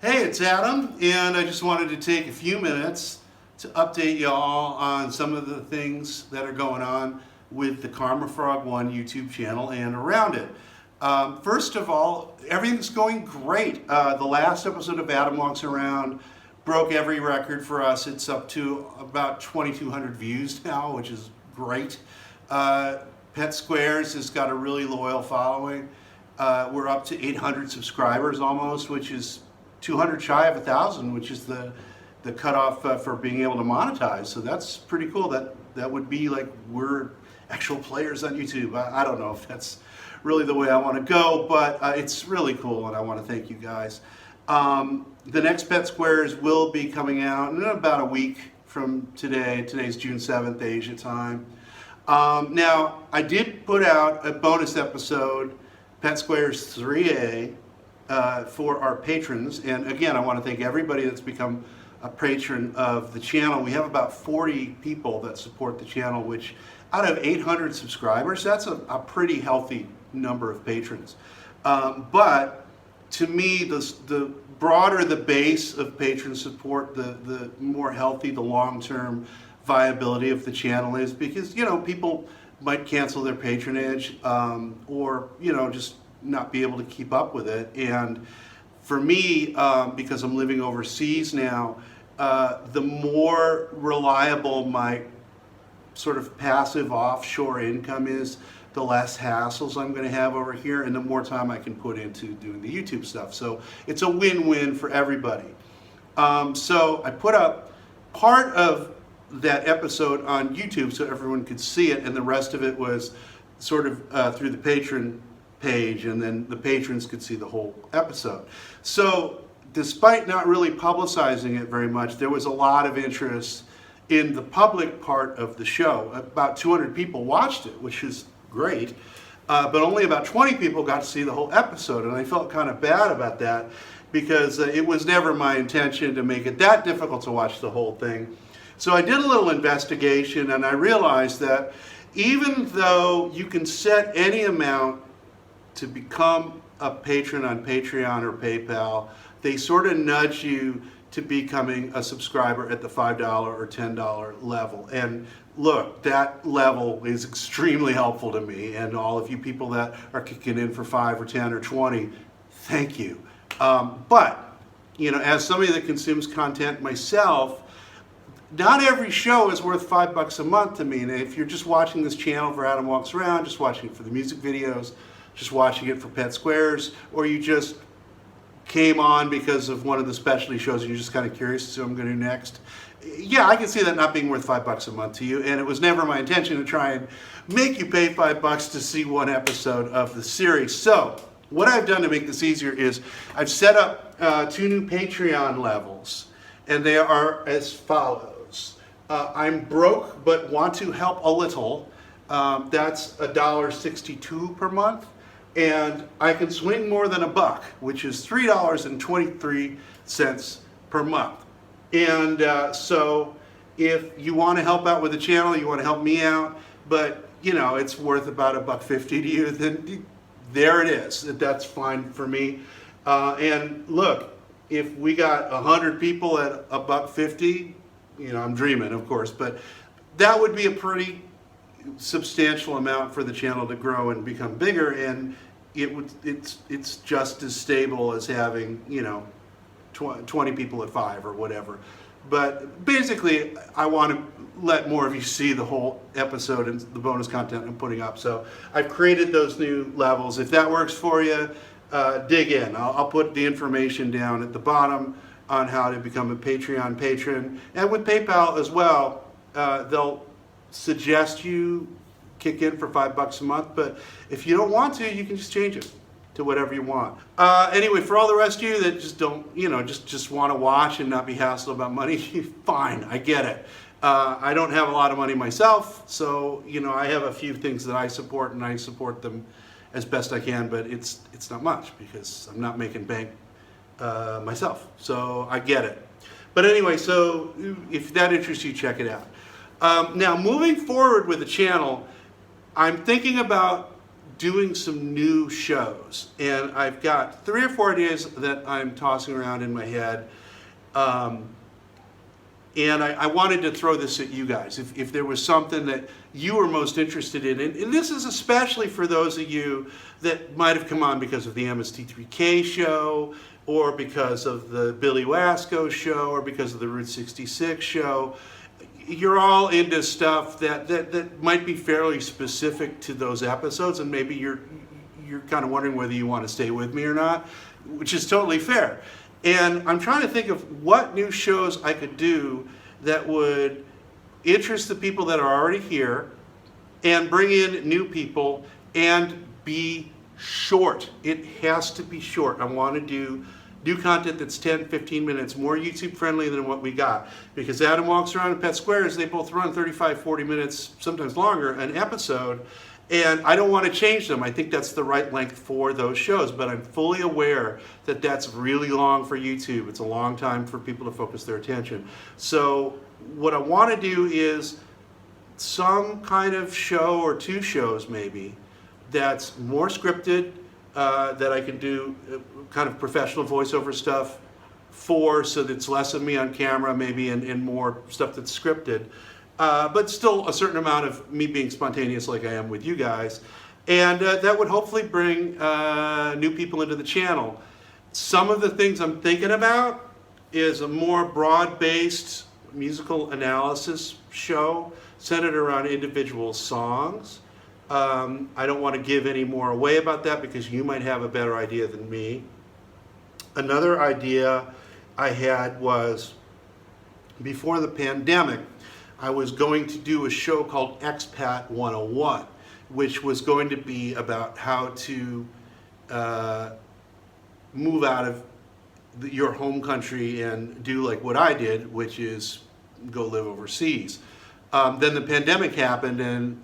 Hey, it's Adam, and I just wanted to take a few minutes to update y'all on some of the things that are going on with the Karma Frog 1 YouTube channel and around it. First of all, everything's going great. The last episode of Adam Walks Around broke every record for us. It's up to about 2,200 views now, which is great. Pet Squares has got a really loyal following. We're up to 800 subscribers almost, which is 200 shy of 1,000, which is the cutoff for being able to monetize. So that's pretty cool. That would be like we're actual players on YouTube. I don't know if that's really the way I want to go, but it's really cool, and I want to thank you guys. The next Pet Squares will be coming out in about a week from today. Today's June 7th, Asia time. Now, I did put out a bonus episode, Pet Squares 3A, for our patrons. And again, I want to thank everybody that's become a patron of the channel. We have about 40 people that support the channel, which out of 800 subscribers, that's a pretty healthy number of patrons. But to me, the broader the base of patron support, the more healthy the long-term viability of the channel is, because, you know, people might cancel their patronage or, you know, just not be able to keep up with it. And for me, because I'm living overseas now, the more reliable my sort of passive offshore income is, the less hassles I'm going to have over here, and the more time I can put into doing the YouTube stuff. So it's a win-win for everybody. So I put up part of that episode on YouTube so everyone could see it, and the rest of it was sort of through the patron page, and then the patrons could see the whole episode. So despite not really publicizing it very much, there was a lot of interest in the public part of the show. About 200 people watched it, which is great, but only about 20 people got to see the whole episode, and I felt kind of bad about that, because it was never my intention to make it that difficult to watch the whole thing. So I did a little investigation, and I realized that even though you can set any amount to become a patron on Patreon or PayPal, they sort of nudge you to becoming a subscriber at the $5 or $10 level. And look, that level is extremely helpful to me, and all of you people that are kicking in for 5 or 10 or 20, thank you. But, you know, as somebody that consumes content myself, not every show is worth $5 a month to me. And if you're just watching this channel for Adam Walks Around, just watching it for the music videos, just watching it for Pet Squares, or you just came on because of one of the specialty shows and you're just kind of curious to see what I'm going to do next, yeah, I can see that not being worth $5 a month to you. And it was never my intention to try and make you pay $5 to see one episode of the series. So what I've done to make this easier is I've set up 2 new Patreon levels, and they are as follows. I'm broke but want to help a little. That's $1.62 per month. And I can swing more than $1, which is $3.23 per month. And so if you want to help out with the channel, you want to help me out, but you know, it's worth about $1.50 to you, then there it is. That's fine for me. And look, if we got 100 people at $1.50, you know, I'm dreaming, of course, but that would be a pretty substantial amount for the channel to grow and become bigger, and it's just as stable as having, you know, 20 people at 5 or whatever. But basically, I want to let more of you see the whole episode and the bonus content I'm putting up. So I've created those new levels. If that works for you, dig in. I'll put the information down at the bottom on how to become a Patreon patron. And with PayPal as well, they'll suggest you kick in for $5 a month, but if you don't want to, you can just change it to whatever you want. Anyway, for all the rest of you that just don't, you know, just want to watch and not be hassled about money, fine, I get it. I don't have a lot of money myself, so, you know, I have a few things that I support, and I support them as best I can, but it's not much because I'm not making bank myself, so I get it. But anyway, so if that interests you, check it out. Now, moving forward with the channel, I'm thinking about doing some new shows, and I've got 3 or 4 ideas that I'm tossing around in my head. And I wanted to throw this at you guys. If there was something that you were most interested in, and this is especially for those of you that might have come on because of the MST3K show, or because of the Billy Wasco show, or because of the Route 66 show. You're all into stuff that might be fairly specific to those episodes, and maybe you're kind of wondering whether you want to stay with me or not, which is totally fair. And I'm trying to think of what new shows I could do that would interest the people that are already here and bring in new people and be short. It has to be short. I want to do new content that's 10, 15 minutes, more YouTube friendly than what we got. Because Adam Walks Around and Pet Squares, they both run 35, 40 minutes, sometimes longer, an episode. And I don't want to change them. I think that's the right length for those shows, but I'm fully aware that that's really long for YouTube. It's a long time for people to focus their attention. So what I want to do is some kind of show, or 2 shows maybe, that's more scripted, that I can do kind of professional voiceover stuff for, so that it's less of me on camera maybe, and more stuff that's scripted. But still a certain amount of me being spontaneous like I am with you guys. And that would hopefully bring new people into the channel. Some of the things I'm thinking about is a more broad-based musical analysis show centered around individual songs. I don't want to give any more away about that because you might have a better idea than me. Another idea I had was, before the pandemic, I was going to do a show called Expat 101, which was going to be about how to move out of your home country and do like what I did, which is go live overseas. Then the pandemic happened, and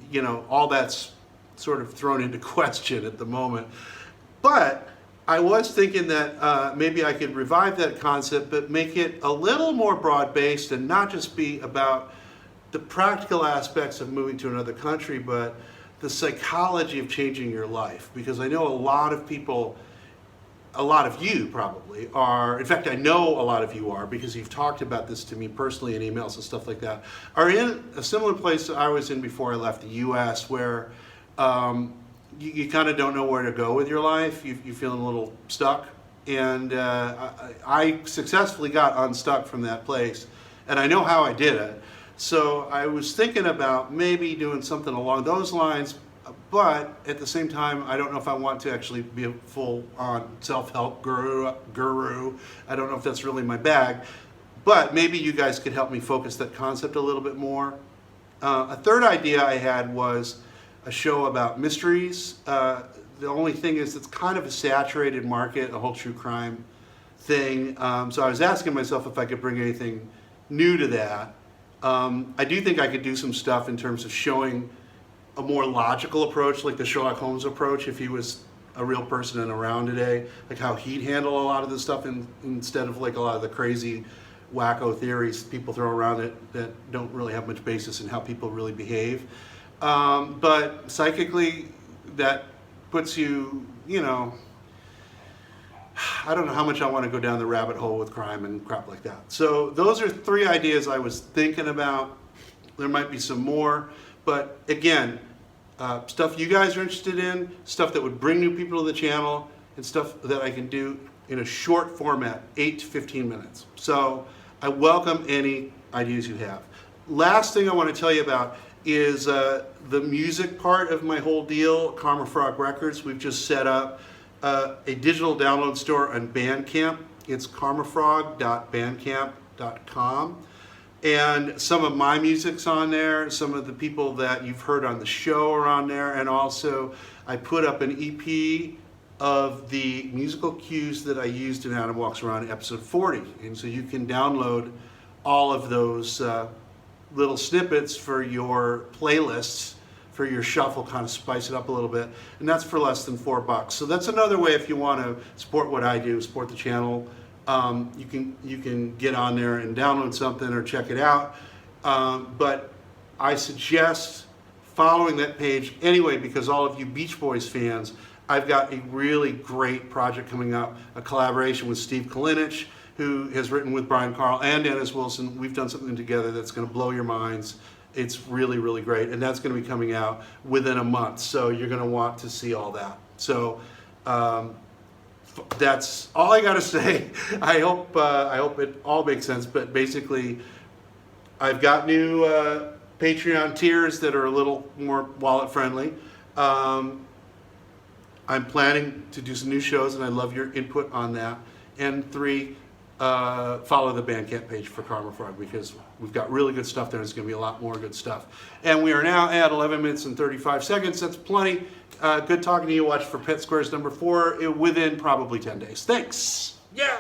all that's sort of thrown into question at the moment. But I was thinking that maybe I could revive that concept, but make it a little more broad-based and not just be about the practical aspects of moving to another country, but the psychology of changing your life. Because I know a lot of people, a lot of you probably are, in fact I know a lot of you are, because you've talked about this to me personally in emails and stuff like that, are in a similar place that I was in before I left the US, where you kind of don't know where to go with your life. You're feeling a little stuck. And I successfully got unstuck from that place, and I know how I did it. So I was thinking about maybe doing something along those lines, but at the same time, I don't know if I want to actually be a full-on self-help guru. I don't know if that's really my bag, but maybe you guys could help me focus that concept a little bit more. A third idea I had was a show about mysteries. The only thing is it's kind of a saturated market, a whole true crime thing. So I was asking myself if I could bring anything new to that. I do think I could do some stuff in terms of showing a more logical approach, like the Sherlock Holmes approach, if he was a real person and around today, like how he'd handle a lot of this stuff instead of like a lot of the crazy wacko theories people throw around that don't really have much basis in how people really behave. But psychically, that puts you, I don't know how much I want to go down the rabbit hole with crime and crap like that. So those are 3 ideas I was thinking about. There might be some more, but again, stuff you guys are interested in, stuff that would bring new people to the channel, and stuff that I can do in a short format, 8 to 15 minutes. So I welcome any ideas you have. Last thing I want to tell you about is the music part of my whole deal, Karma Frog Records. We've just set up a digital download store on Bandcamp. It's karmafrog.bandcamp.com. And some of my music's on there, some of the people that you've heard on the show are on there, and also I put up an EP of the musical cues that I used in Adam Walks Around episode 40. And so you can download all of those little snippets for your playlists, for your shuffle, kind of spice it up a little bit, and that's for less than $4. So that's another way if you want to support what I do, support the channel. You can get on there and download something or check it out. But I suggest following that page anyway, because all of you Beach Boys fans, I've got a really great project coming up, a collaboration with Steve Kalinich, who has written with Brian Carl and Dennis Wilson. We've done something together that's going to blow your minds. It's really, really great, and that's going to be coming out within a month, so you're going to want to see all that. So that's all I got to say. I hope it all makes sense, but basically I've got new Patreon tiers that are a little more wallet friendly. I'm planning to do some new shows, and I love your input on that. And 3, follow the Bandcamp page for Karma Frog, because we've got really good stuff there. There's going to be a lot more good stuff. And we are now at 11 minutes and 35 seconds. That's plenty. Good talking to you. Watch for Pet Squares number 4 within probably 10 days. Thanks. Yeah.